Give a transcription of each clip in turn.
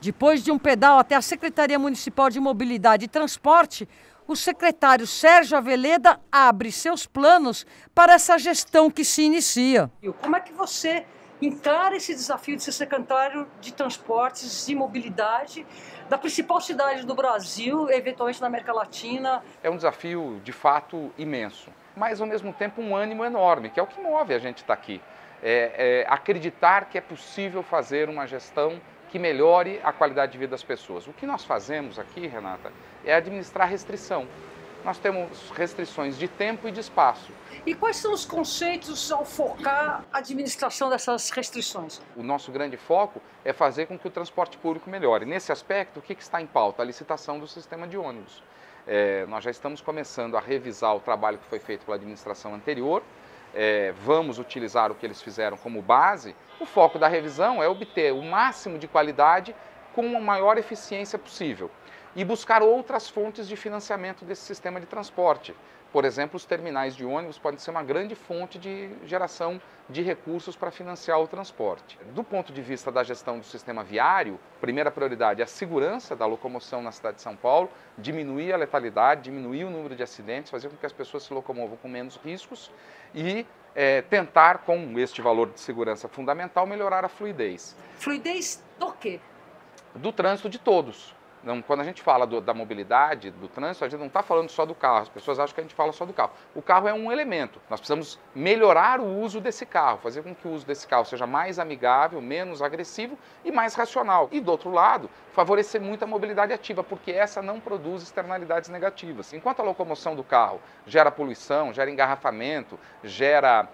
Depois de um pedal até a Secretaria Municipal de Mobilidade e Transporte, o secretário Sérgio Aveleda abre seus planos para essa gestão que se inicia. Como é que você encara esse desafio de ser secretário de Transportes e Mobilidade da principal cidade do Brasil, eventualmente na América Latina? É um desafio, de fato, imenso, mas, ao mesmo tempo, um ânimo enorme, que é o que move a gente estar aqui. Acreditar que é possível fazer uma gestão que melhore a qualidade de vida das pessoas. O que nós fazemos aqui, Renata, é administrar restrição. Nós temos restrições de tempo e de espaço. E quais são os conceitos ao focar a administração dessas restrições? O nosso grande foco é fazer com que o transporte público melhore. Nesse aspecto, o que está em pauta? A licitação do sistema de ônibus. Nós já estamos começando a revisar o trabalho que foi feito pela administração anterior. Vamos utilizar o que eles fizeram como base. O foco da revisão é obter o máximo de qualidade com a maior eficiência possível e buscar outras fontes de financiamento desse sistema de transporte. Por exemplo, os terminais de ônibus podem ser uma grande fonte de geração de recursos para financiar o transporte. Do ponto de vista da gestão do sistema viário, primeira prioridade é a segurança da locomoção na cidade de São Paulo, diminuir a letalidade, diminuir o número de acidentes, fazer com que as pessoas se locomovam com menos riscos e tentar, com este valor de segurança fundamental, melhorar a fluidez. Fluidez do quê? Do trânsito de todos. Não, quando a gente fala da mobilidade, do trânsito, a gente não está falando só do carro. As pessoas acham que a gente fala só do carro. O carro é um elemento. Nós precisamos melhorar o uso desse carro, fazer com que o uso desse carro seja mais amigável, menos agressivo e mais racional. E, do outro lado, favorecer muito a mobilidade ativa, porque essa não produz externalidades negativas. Enquanto a locomoção do carro gera poluição, gera engarrafamento, gera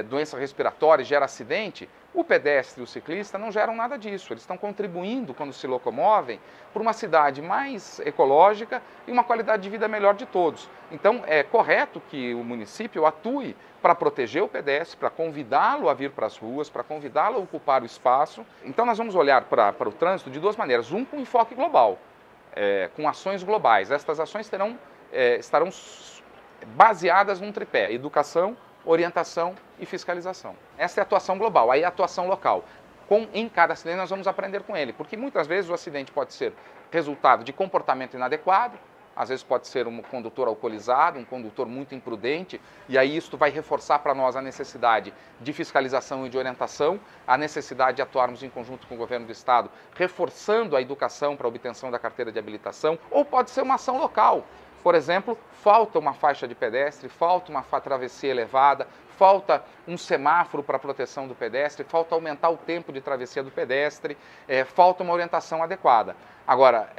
doença respiratória, gera acidente, o pedestre e o ciclista não geram nada disso. Eles estão contribuindo, quando se locomovem, para uma cidade mais ecológica e uma qualidade de vida melhor de todos. Então, é correto que o município atue para proteger o pedestre, para convidá-lo a vir para as ruas, para convidá-lo a ocupar o espaço. Então, nós vamos olhar para o trânsito de duas maneiras. Um, com enfoque global, com ações globais. Estas ações estarão baseadas num tripé: educação, orientação e fiscalização. Essa é a atuação global. Aí a atuação local. Em cada acidente nós vamos aprender com ele, porque muitas vezes o acidente pode ser resultado de comportamento inadequado, às vezes pode ser um condutor alcoolizado, um condutor muito imprudente, e aí isso vai reforçar para nós a necessidade de fiscalização e de orientação, a necessidade de atuarmos em conjunto com o governo do estado, reforçando a educação para a obtenção da carteira de habilitação, ou pode ser uma ação local. Por exemplo, falta uma faixa de pedestre, falta uma travessia elevada, falta um semáforo para a proteção do pedestre, falta aumentar o tempo de travessia do pedestre, falta uma orientação adequada. Agora,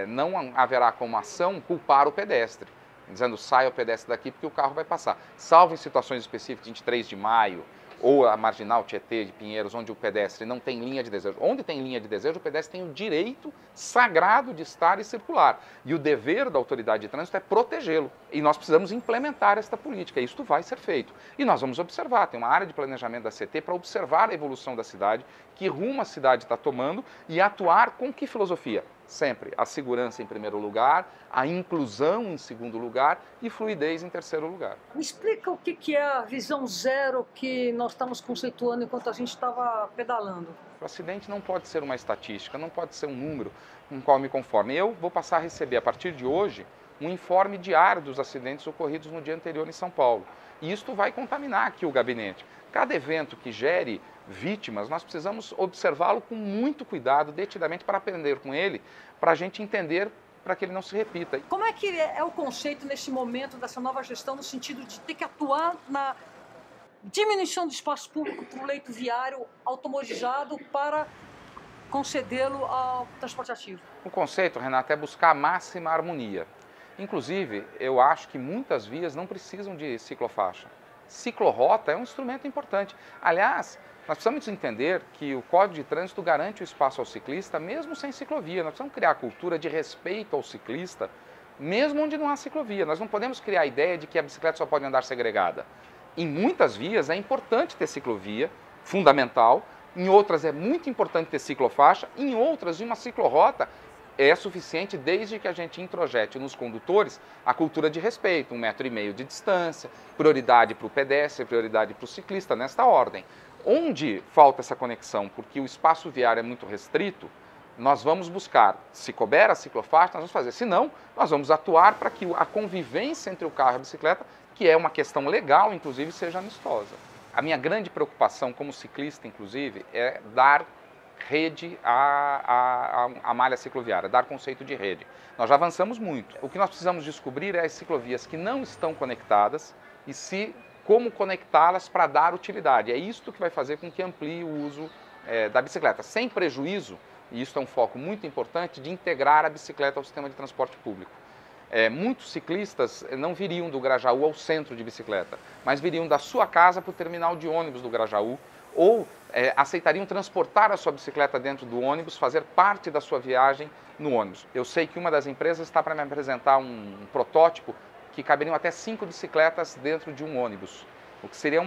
não haverá como ação culpar o pedestre, dizendo saia o pedestre daqui porque o carro vai passar. Salvo em situações específicas, 23 de maio, ou a Marginal Tietê de Pinheiros, onde o pedestre não tem linha de desejo. Onde tem linha de desejo, o pedestre tem o direito sagrado de estar e circular. E o dever da autoridade de trânsito é protegê-lo. E nós precisamos implementar esta política. Isto vai ser feito. E nós vamos observar. Tem uma área de planejamento da CT para observar a evolução da cidade, que rumo a cidade está tomando e atuar com que filosofia? Sempre a segurança em primeiro lugar, a inclusão em segundo lugar e fluidez em terceiro lugar. Me explica o que é a visão zero que nós estamos conceituando enquanto a gente estava pedalando. O acidente não pode ser uma estatística, não pode ser um número com o qual me conforme. Eu vou passar a receber, a partir de hoje, um informe diário dos acidentes ocorridos no dia anterior em São Paulo. E isto vai contaminar aqui o gabinete. Cada evento que gere vítimas, nós precisamos observá-lo com muito cuidado, detidamente, para aprender com ele, para a gente entender, para que ele não se repita. Como é que é o conceito nesse momento dessa nova gestão, no sentido de ter que atuar na diminuição do espaço público para o leito viário automobilizado para concedê-lo ao transporte ativo? O conceito, Renata, é buscar a máxima harmonia. Inclusive, eu acho que muitas vias não precisam de ciclofaixa. Ciclorrota é um instrumento importante. Aliás, nós precisamos entender que o Código de Trânsito garante o espaço ao ciclista, mesmo sem ciclovia. Nós precisamos criar a cultura de respeito ao ciclista, mesmo onde não há ciclovia. Nós não podemos criar a ideia de que a bicicleta só pode andar segregada. Em muitas vias é importante ter ciclovia, fundamental. Em outras é muito importante ter ciclofaixa. Em outras, uma ciclorrota é suficiente desde que a gente introjete nos condutores a cultura de respeito, 1,5 metro de distância, prioridade para o pedestre, prioridade para o ciclista, nesta ordem. Onde falta essa conexão, porque o espaço viário é muito restrito, nós vamos buscar, se couber a ciclofaixa, nós vamos fazer. Se não, nós vamos atuar para que a convivência entre o carro e a bicicleta, que é uma questão legal, inclusive, seja amistosa. A minha grande preocupação como ciclista, inclusive, é dar rede à malha cicloviária, dar conceito de rede. Nós já avançamos muito. O que nós precisamos descobrir é as ciclovias que não estão conectadas e como conectá-las para dar utilidade. É isto que vai fazer com que amplie o uso da bicicleta, sem prejuízo, e isso é um foco muito importante, de integrar a bicicleta ao sistema de transporte público. Muitos ciclistas não viriam do Grajaú ao centro de bicicleta, mas viriam da sua casa para o terminal de ônibus do Grajaú, ou aceitariam transportar a sua bicicleta dentro do ônibus, fazer parte da sua viagem no ônibus. Eu sei que uma das empresas está para me apresentar um protótipo que caberiam até 5 bicicletas dentro de um ônibus, o que seria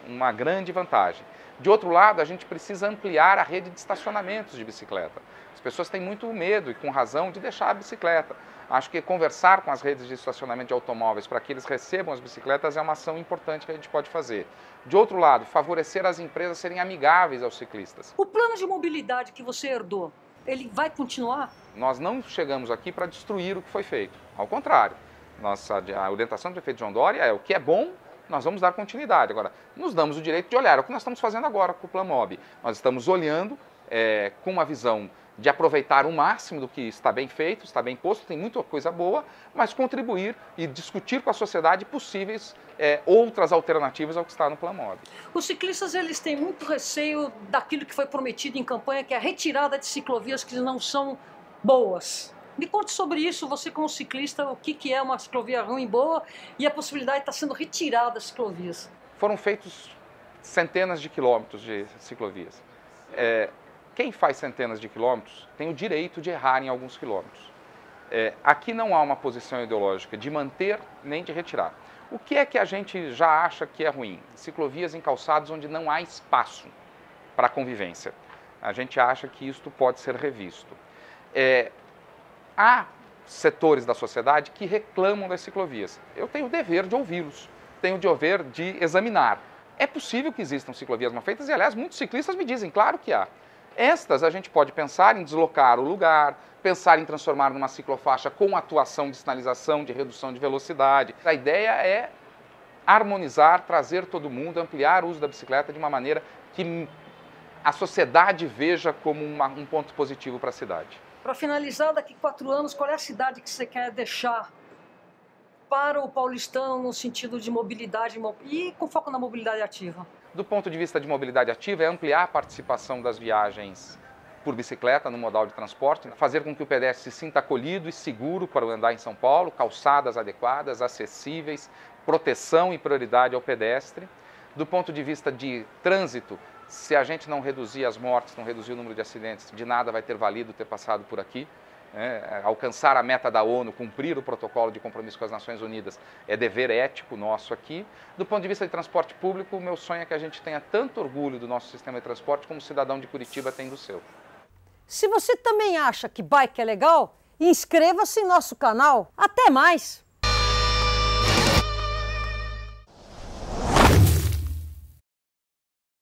uma grande vantagem. De outro lado, a gente precisa ampliar a rede de estacionamentos de bicicleta. As pessoas têm muito medo, e com razão, de deixar a bicicleta. Acho que conversar com as redes de estacionamento de automóveis para que eles recebam as bicicletas é uma ação importante que a gente pode fazer. De outro lado, favorecer as empresas serem amigáveis aos ciclistas. O plano de mobilidade que você herdou, ele vai continuar? Nós não chegamos aqui para destruir o que foi feito. Ao contrário, a orientação do prefeito João Dória é o que é bom, nós vamos dar continuidade. Agora, nos damos o direito de olhar, é o que nós estamos fazendo agora com o Plamob. Nós estamos olhando com uma visão de aproveitar o máximo do que está bem feito, está bem posto, tem muita coisa boa, mas contribuir e discutir com a sociedade possíveis outras alternativas ao que está no Plamob. Os ciclistas, eles têm muito receio daquilo que foi prometido em campanha, que é a retirada de ciclovias que não são boas. Me conte sobre isso, você como ciclista, o que é uma ciclovia ruim, boa, e a possibilidade de estar sendo retirada as ciclovias. Foram feitos centenas de quilômetros de ciclovias. Quem faz centenas de quilômetros tem o direito de errar em alguns quilômetros. Aqui não há uma posição ideológica de manter nem de retirar. O que é que a gente já acha que é ruim? Ciclovias em calçados onde não há espaço para convivência. A gente acha que isto pode ser revisto. Há setores da sociedade que reclamam das ciclovias. Eu tenho o dever de ouvi-los, tenho o dever de examinar. É possível que existam ciclovias mal feitas e, aliás, muitos ciclistas me dizem, claro que há. Estas a gente pode pensar em deslocar o lugar, pensar em transformar numa ciclofaixa com atuação de sinalização, de redução de velocidade. A ideia é harmonizar, trazer todo mundo, ampliar o uso da bicicleta de uma maneira que a sociedade veja como um ponto positivo para a cidade. Para finalizar, daqui 4 anos, qual é a cidade que você quer deixar para o paulistano no sentido de mobilidade e com foco na mobilidade ativa? Do ponto de vista de mobilidade ativa, é ampliar a participação das viagens por bicicleta no modal de transporte, fazer com que o pedestre se sinta acolhido e seguro para andar em São Paulo, calçadas adequadas, acessíveis, proteção e prioridade ao pedestre. Do ponto de vista de trânsito, se a gente não reduzir as mortes, não reduzir o número de acidentes, de nada vai ter valido ter passado por aqui. Alcançar a meta da ONU, cumprir o protocolo de compromisso com as Nações Unidas é dever ético nosso aqui. Do ponto de vista de transporte público, o meu sonho é que a gente tenha tanto orgulho do nosso sistema de transporte como o cidadão de Curitiba tem do seu. Se você também acha que bike é legal, inscreva-se em nosso canal. Até mais!